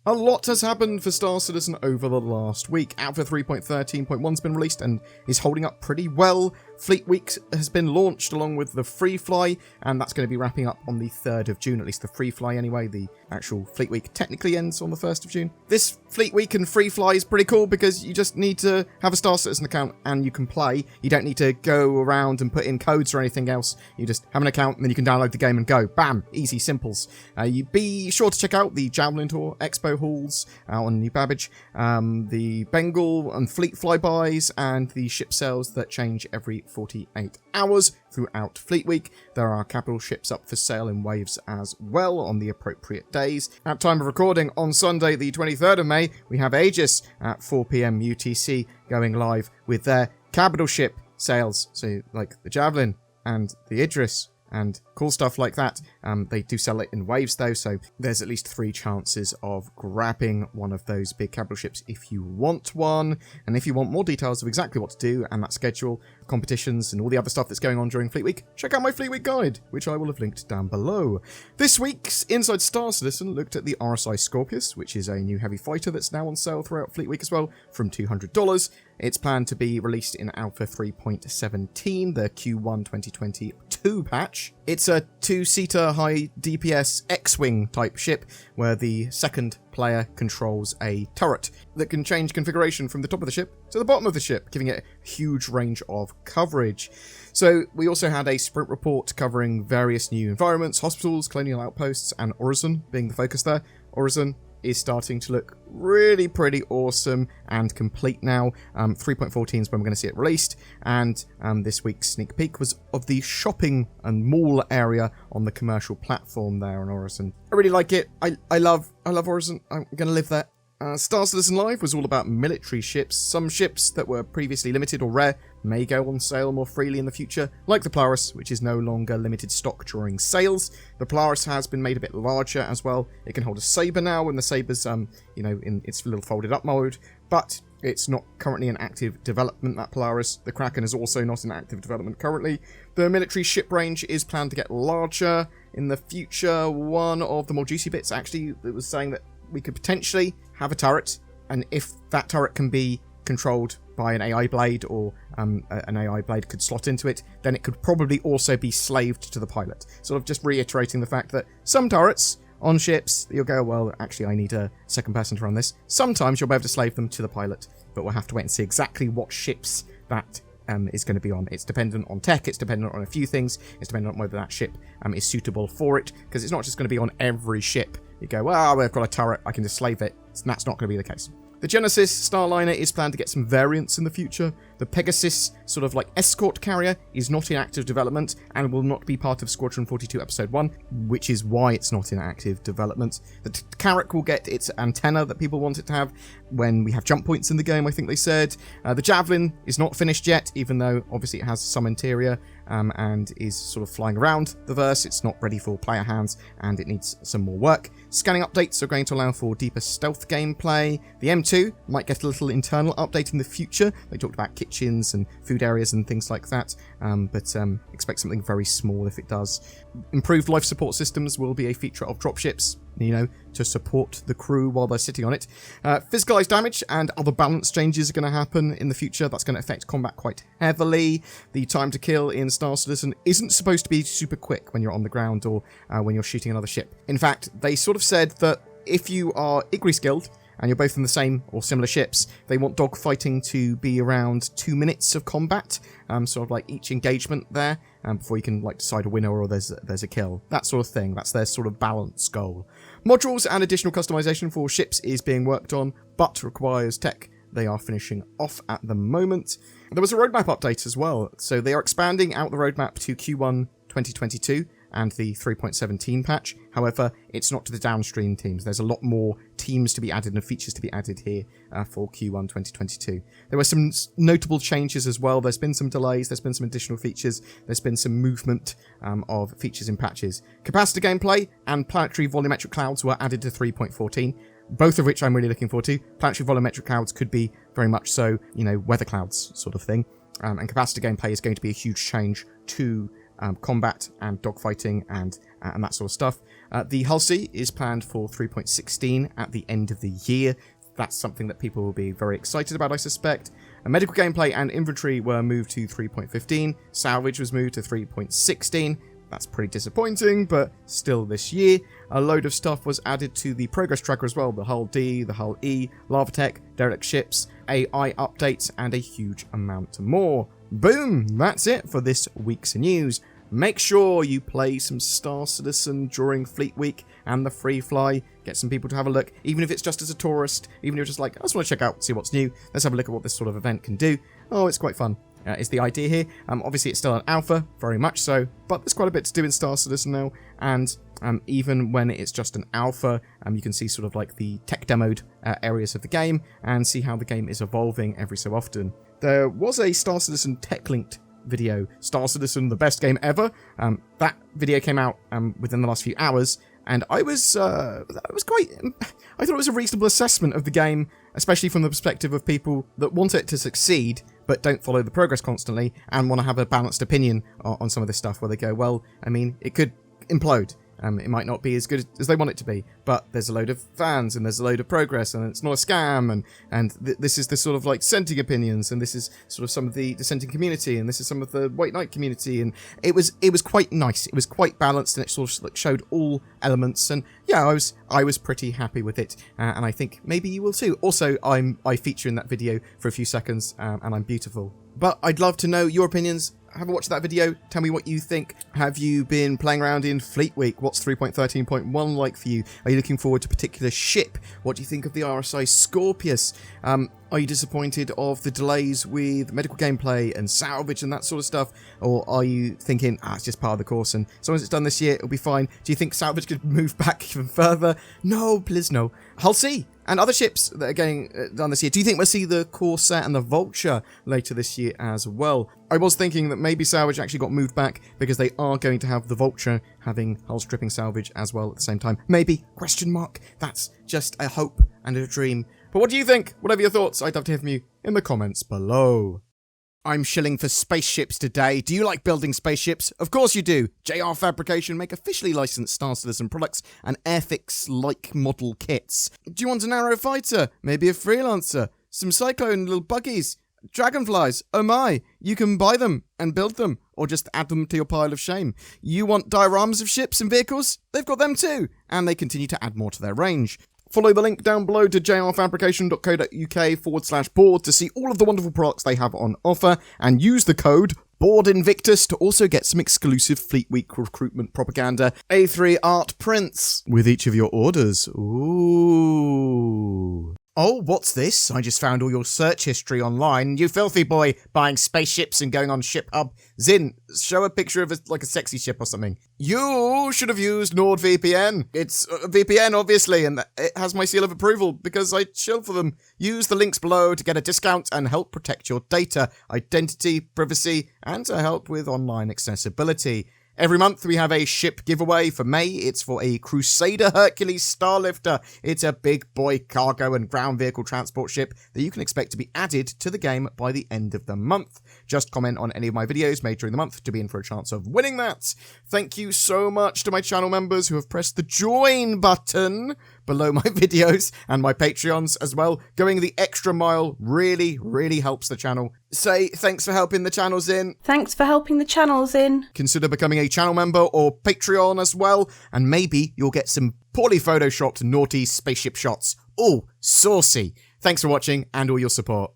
A lot has happened for Star Citizen over the last week. Alpha 3.13.1 has been released and is holding up pretty well. Fleet Week has been launched along with the Free Fly, and that's going to be wrapping up on the 3rd of June, at least the Free Fly anyway. The actual Fleet Week technically ends on the 1st of June. This Fleet Week and Free Fly is pretty cool because you just need to have a Star Citizen account and you can play. You don't need to go around and put in codes or anything else. You just have an account and then you can download the game and go. Bam! Easy, simples. You be sure to check out the Javelin Tour Expo halls out on New Babbage, the Bengal and Fleet flybys, and the ship sales that change every 48 hours throughout Fleet Week. There are capital ships up for sale in waves as well on the appropriate days. At time of recording on Sunday the 23rd of May, we have Aegis at 4 PM UTC going live with their capital ship sales. So like the Javelin and the Idris and cool stuff like that. They do sell it in waves though, so there's at least 3 chances of grabbing one of those big capital ships if you want one. And if you want more details of exactly what to do and that schedule, competitions and all the other stuff that's going on during Fleet Week, check out my Fleet Week guide, which I will have linked down below. This week's Inside Star Citizen looked at the RSI Scorpius, which is a new heavy fighter that's now on sale throughout Fleet Week as well, from $200. It's planned to be released in Alpha 3.17, the Q1 2022 patch. It's a 2-seater high DPS X-Wing type ship where the second player controls a turret that can change configuration from the top of the ship to the bottom of the ship, giving it a huge range of coverage. So we also had a sprint report covering various new environments, hospitals, colonial outposts, and Orison being the focus there. Orison is starting to look really pretty awesome and complete now. 3.14 is when we're going to see it released, and this week's sneak peek was of the shopping and mall area on the commercial platform there on Orison. I really like it. I love Orison. I'm going to live there. Star Citizen Live was all about military ships. Some ships that were previously limited or rare may go on sale more freely in the future, like the Polaris, which is no longer limited stock during sales. The Polaris has been made a bit larger as well. It can hold a Sabre now, and the Sabre's, in its little folded up mode, but it's not currently in active development, that Polaris. The Kraken is also not in active development currently. The military ship range is planned to get larger in the future. One of the more juicy bits, actually, that was saying that we could potentially have a turret, and if that turret can be controlled by an AI blade, or an AI blade could slot into it, then it could probably also be slaved to the pilot. Sort of just reiterating the fact that some turrets on ships, you'll go, well, actually I need a second person to run this. Sometimes you'll be able to slave them to the pilot, but we'll have to wait and see exactly what ships that is going to be on. It's dependent on tech, it's dependent on a few things, it's dependent on whether that ship is suitable for it, because it's not just going to be on every ship. You go, well, we've got a turret, I can just slave it. That's not going to be the case. The Genesis Starliner is planned to get some variants in the future. The Pegasus, sort of like escort carrier, is not in active development and will not be part of Squadron 42 Episode 1, which is why it's not in active development. The Carrack will get its antenna that people want it to have when we have jump points in the game, I think they said. The Javelin is not finished yet, even though obviously it has some interior and is sort of flying around the verse. It's not ready for player hands and it needs some more work. Scanning updates are going to allow for deeper stealth gameplay. The M2 might get a little internal update in the future. They talked about kitchens and food areas and things like that, but expect something very small if it does. Improved life support systems will be a feature of dropships, to support the crew while they're sitting on it. Physicalized damage and other balance changes are going to happen in the future. That's going to affect combat quite heavily. The time to kill in Star Citizen isn't supposed to be super quick when you're on the ground or when you're shooting another ship. In fact, they sort of said that if you are Igri skilled and you're both in the same or similar ships, they want dogfighting to be around 2 minutes of combat, sort of like each engagement there, before you can decide a winner or there's a kill. That sort of thing. That's their sort of balance goal. Modules and additional customization for ships is being worked on, but requires tech they are finishing off at the moment. There was a roadmap update as well, so they are expanding out the roadmap to Q1 2022 and the 3.17 patch. However, it's not to the downstream teams. There's a lot more teams to be added and features to be added here for Q1 2022. There were some notable changes as well. There's been some delays, there's been some additional features, there's been some movement of features in patches. Capacitor gameplay and planetary volumetric clouds were added to 3.14, both of which I'm really looking forward to. Planetary volumetric clouds could be very much so, weather clouds sort of thing. And capacitor gameplay is going to be a huge change to combat and dogfighting and that sort of stuff. The Hull C is planned for 3.16 at the end of the year. That's something that people will be very excited about, I suspect. Medical gameplay and inventory were moved to 3.15. Salvage was moved to 3.16. That's pretty disappointing, but still this year. A load of stuff was added to the progress tracker as well. The Hull D, the Hull E, Lava Tech, derelict ships, AI updates, and a huge amount more. Boom! That's it for this week's news. Make sure you play some Star Citizen during Fleet Week and the Free Fly. Get some people to have a look, even if it's just as a tourist, even if you're just like, I just want to check out, see what's new. Let's have a look at what this sort of event can do. Oh, it's quite fun. Is the idea here. Obviously, it's still an alpha, very much so, but there's quite a bit to do in Star Citizen now, and even when it's just an alpha, you can see sort of like the tech demoed areas of the game, and see how the game is evolving every so often. There was a Star Citizen tech-linked video, Star Citizen, the best game ever. That video came out within the last few hours, and I thought it was a reasonable assessment of the game, especially from the perspective of people that want it to succeed, but don't follow the progress constantly, and want to have a balanced opinion on some of this stuff, where they go, well, I mean, it could implode. It might not be as good as they want it to be, but there's a load of fans, and there's a load of progress, and it's not a scam, and this is the sort of like dissenting opinions, and this is sort of some of the dissenting community, and this is some of the White Knight community, and it was quite nice. It was quite balanced, and it sort of like showed all elements, and yeah, I was pretty happy with it, and I think maybe you will too. Also, I feature in that video for a few seconds, and I'm beautiful. But I'd love to know your opinions. Have a watch of that video. Tell me what you think. Have you been playing around in Fleet Week? What's 3.13.1 like for you? Are you looking forward to a particular ship? What do you think of the RSI Scorpius? Are you disappointed of the delays with medical gameplay and salvage and that sort of stuff? Or are you thinking, it's just part of the course, and as long as it's done this year, it'll be fine? Do you think salvage could move back even further? No, please no. Hull C and other ships that are getting done this year. Do you think we'll see the Corsair and the Vulture later this year as well? I was thinking that maybe salvage actually got moved back because they are going to have the Vulture having hull stripping salvage as well at the same time. Maybe, question mark. That's just a hope and a dream. But what do you think? Whatever your thoughts, I'd love to hear from you in the comments below. I'm shilling for spaceships today. Do you like building spaceships? Of course you do. JR Fabrication make officially licensed Star Citizen products and Airfix-like model kits. Do you want an Arrow fighter? Maybe a Freelancer? Some Cyclone little buggies? Dragonflies? Oh my! You can buy them and build them, or just add them to your pile of shame. You want dioramas of ships and vehicles? They've got them too, and they continue to add more to their range. Follow the link down below to jrfabrication.co.uk/board to see all of the wonderful products they have on offer, and use the code BoredInvictus to also get some exclusive Fleet Week recruitment propaganda A3 art prints with each of your orders. Ooh. Oh, what's this? I just found all your search history online. You filthy boy, buying spaceships and going on Ship Hub. Zin, show a picture of a sexy ship or something. You should have used NordVPN. It's a VPN, obviously, and it has my seal of approval because I shill for them. Use the links below to get a discount and help protect your data, identity, privacy, and to help with online accessibility. Every month we have a ship giveaway. For May, it's for a Crusader Hercules Starlifter. It's a big boy cargo and ground vehicle transport ship that you can expect to be added to the game by the end of the month. Just comment on any of my videos made during the month to be in for a chance of winning that. Thank you so much to my channel members who have pressed the join button below my videos, and my Patreons as well. Going the extra mile really, really helps the channel. Say thanks for helping the channels in. Thanks for helping the channels in. Consider becoming a channel member or Patreon as well, and maybe you'll get some poorly photoshopped naughty spaceship shots. Ooh, saucy. Thanks for watching and all your support.